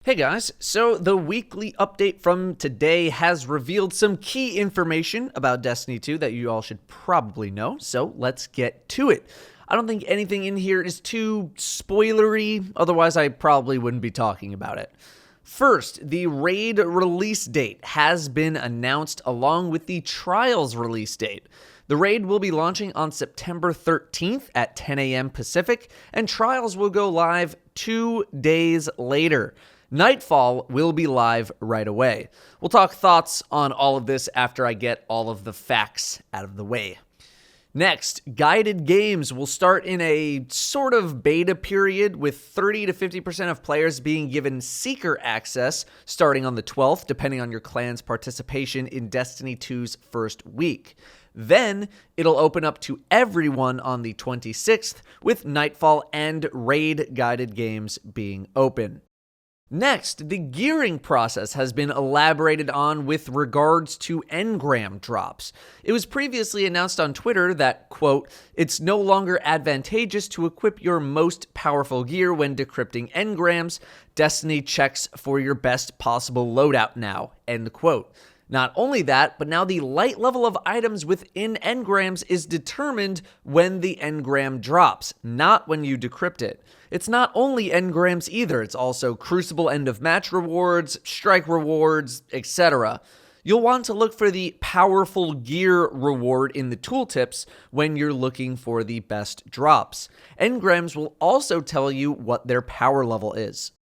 Hey guys, so the weekly update from today has revealed some key information about Destiny 2 that you all should probably know, so let's get to it. I don't think anything in here is too spoilery, otherwise I probably wouldn't be talking about it. First, the raid release date has been announced along with the Trials release date. The raid will be launching on September 13th at 10 a.m. Pacific, and Trials will go live 2 days later. Nightfall will be live right away. We'll talk thoughts on all of this after I get all of the facts out of the way. Next, guided games will start in a sort of beta period with 30 to 50% of players being given seeker access starting on the 12th, depending on your clan's participation in Destiny 2's first week. Then, it'll open up to everyone on the 26th, with Nightfall and raid guided games being open. Next, the gearing process has been elaborated on with regards to Engram drops. It was previously announced on Twitter that, quote, "It's no longer advantageous to equip your most powerful gear when decrypting Engrams. Destiny checks for your best possible loadout now," end quote. Not only that, but now the light level of items within Engrams is determined when the Engram drops, not when you decrypt it. It's not only Engrams either, it's also Crucible end of match rewards, strike rewards, etc. You'll want to look for the powerful gear reward in the tooltips when you're looking for the best drops. Engrams will also tell you what their power level is.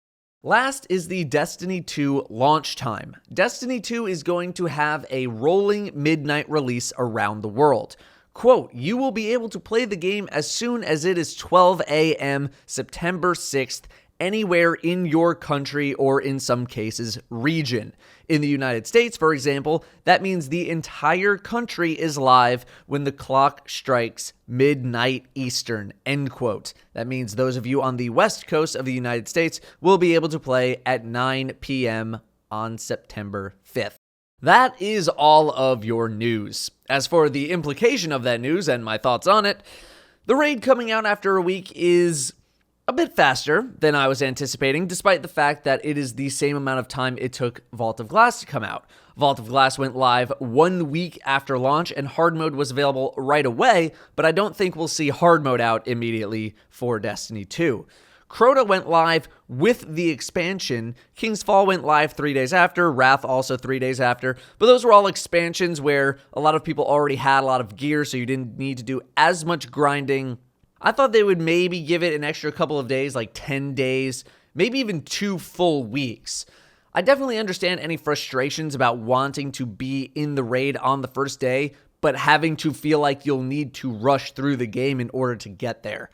Last is the Destiny 2 launch time. Destiny 2 is going to have a rolling midnight release around the world. Quote, "You will be able to play the game as soon as it is 12 a.m. September 6th, anywhere in your country or in some cases, region. In the United States, for example, that means the entire country is live when the clock strikes midnight Eastern," end quote. That means those of you on the west coast of the United States will be able to play at 9 p.m. on September 5th. That is all of your news. As for the implication of that news and my thoughts on it, the raid coming out after a week is a bit faster than I was anticipating, despite the fact that it is the same amount of time it took Vault of Glass to come out. Vault of Glass went live 1 week after launch, and hard mode was available right away, but I don't think we'll see hard mode out immediately for Destiny 2. Crota went live with the expansion. King's Fall went live 3 days after. Wrath also 3 days after. But those were all expansions where a lot of people already had a lot of gear, so you didn't need to do as much grinding. I thought they would maybe give it an extra couple of days, like 10 days, maybe even 2 full weeks. I definitely understand any frustrations about wanting to be in the raid on the first day, but having to feel like you'll need to rush through the game in order to get there.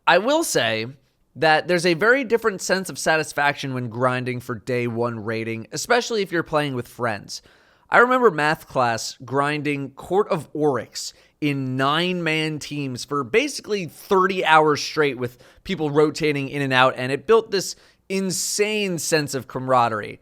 I will say that there's a very different sense of satisfaction when grinding for day 1 raiding, especially if you're playing with friends. I remember math class grinding Court of Oryx in 9-man teams for basically 30 hours straight with people rotating in and out, and it built this insane sense of camaraderie.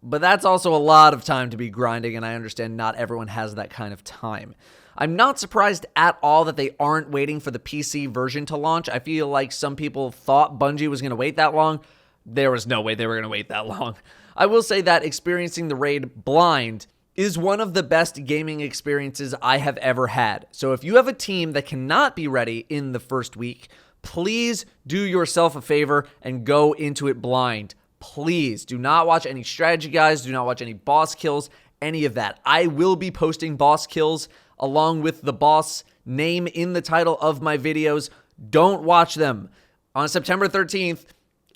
But that's also a lot of time to be grinding, and I understand not everyone has that kind of time. I'm not surprised at all that they aren't waiting for the PC version to launch. I feel like some people thought Bungie was going to wait that long. There was no way they were going to wait that long. I will say that experiencing the raid blind is one of the best gaming experiences I have ever had. So if you have a team that cannot be ready in the first week, please do yourself a favor and go into it blind. Please do not watch any strategy guides. Do not watch any boss kills, any of that. I will be posting boss kills along with the boss name in the title of my videos. Don't watch them. On September 13th,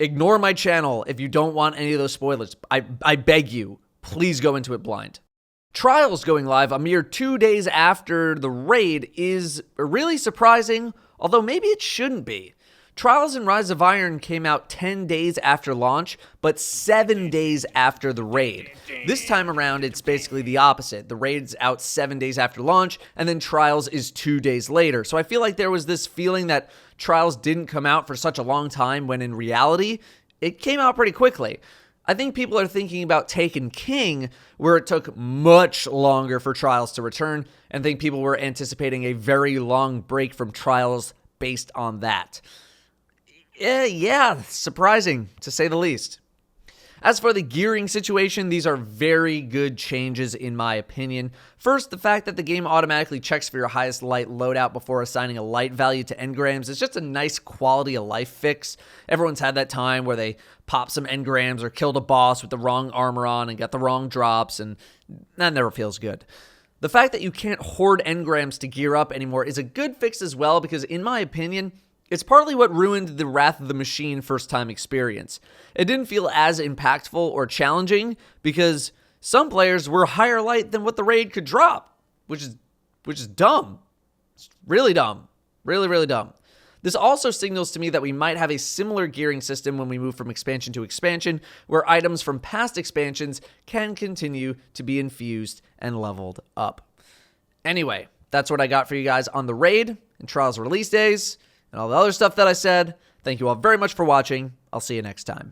ignore my channel if you don't want any of those spoilers. I beg you, please go into it blind. Trials going live a mere 2 days after the raid is really surprising, although maybe it shouldn't be. Trials and Rise of Iron came out 10 days after launch, but 7 days after the raid. This time around, it's basically the opposite. The raid's out 7 days after launch, and then Trials is 2 days later. So I feel like there was this feeling that Trials didn't come out for such a long time, when in reality, it came out pretty quickly. I think people are thinking about Taken King, where it took much longer for Trials to return, and think people were anticipating a very long break from Trials based on that. Yeah, surprising, to say the least. As for the gearing situation, these are very good changes in my opinion. First, the fact that the game automatically checks for your highest light loadout before assigning a light value to engrams is just a nice quality of life fix. Everyone's had that time where they pop some engrams or killed a boss with the wrong armor on and got the wrong drops, and that never feels good. The fact that you can't hoard engrams to gear up anymore is a good fix as well, because in my opinion, it's partly what ruined the Wrath of the Machine first-time experience. It didn't feel as impactful or challenging because some players were higher light than what the raid could drop, which is dumb. It's really dumb. Really, really dumb. This also signals to me that we might have a similar gearing system when we move from expansion to expansion, where items from past expansions can continue to be infused and leveled up. Anyway, that's what I got for you guys on the raid and Trials release days and all the other stuff that I said. Thank you all very much for watching. I'll see you next time.